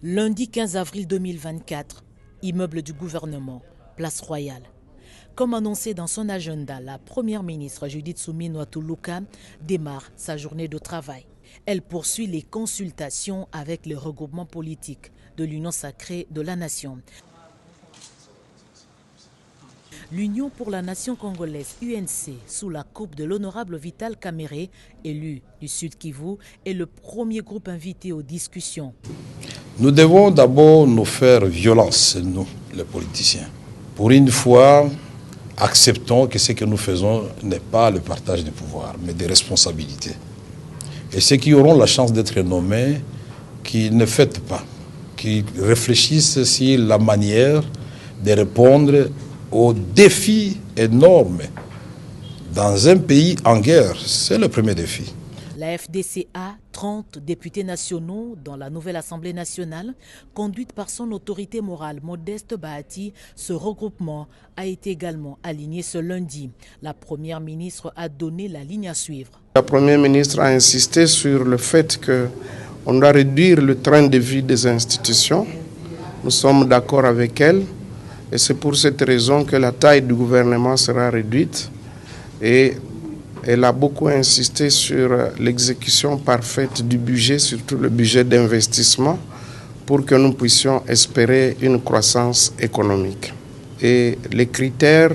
Lundi 15 avril 2024, immeuble du gouvernement, place Royale. Comme annoncé dans son agenda, la première ministre Judith Suminwa Tuluka démarre sa journée de travail. Elle poursuit les consultations avec les regroupements politiques de l'Union sacrée de la nation. L'Union pour la nation congolaise, UNC, sous la coupe de l'honorable Vital Kamerhe, élu du Sud Kivu, est le premier groupe invité aux discussions. Nous devons d'abord nous faire violence, nous, les politiciens. Pour une fois, acceptons que ce que nous faisons n'est pas le partage du pouvoir, mais des responsabilités. Et ceux qui auront la chance d'être nommés, qui ne fêtent pas, qui réfléchissent sur la manière de répondre aux défis énormes dans un pays en guerre. C'est le premier défi. La FDC a 30 députés nationaux dans la nouvelle Assemblée nationale, conduite par son autorité morale Modeste Bahati. Ce regroupement a été également aligné ce lundi. La première ministre a donné la ligne à suivre. La première ministre a insisté sur le fait qu'on doit réduire le train de vie des institutions. Nous sommes d'accord avec elle et c'est pour cette raison que la taille du gouvernement sera réduite. Et elle a beaucoup insisté sur l'exécution parfaite du budget, surtout le budget d'investissement, pour que nous puissions espérer une croissance économique. Et les critères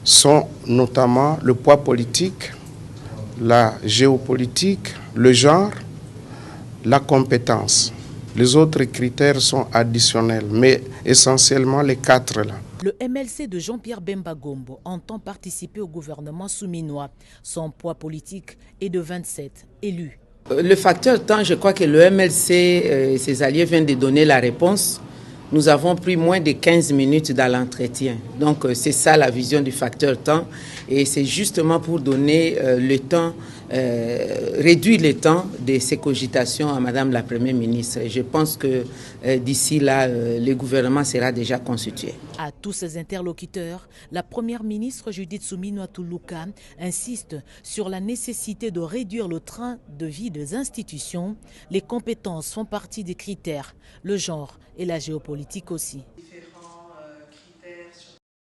sont notamment le poids politique, la géopolitique, le genre, la compétence. Les autres critères sont additionnels, mais essentiellement les quatre là. Le MLC de Jean-Pierre Bemba Gombo entend participer au gouvernement Suminwa. Son poids politique est de 27 élus. Le facteur temps, je crois que le MLC et ses alliés viennent de donner la réponse. Nous avons pris moins de 15 minutes dans l'entretien. Donc c'est ça la vision du facteur temps. Et c'est justement pour donner le temps, réduire le temps de ces cogitations à Madame la Première ministre. Et je pense que d'ici là, le gouvernement sera déjà constitué. À tous ses interlocuteurs, la Première ministre Judith Suminwa Tuluka insiste sur la nécessité de réduire le train de vie des institutions. Les compétences font partie des critères, le genre et la géopolitique aussi.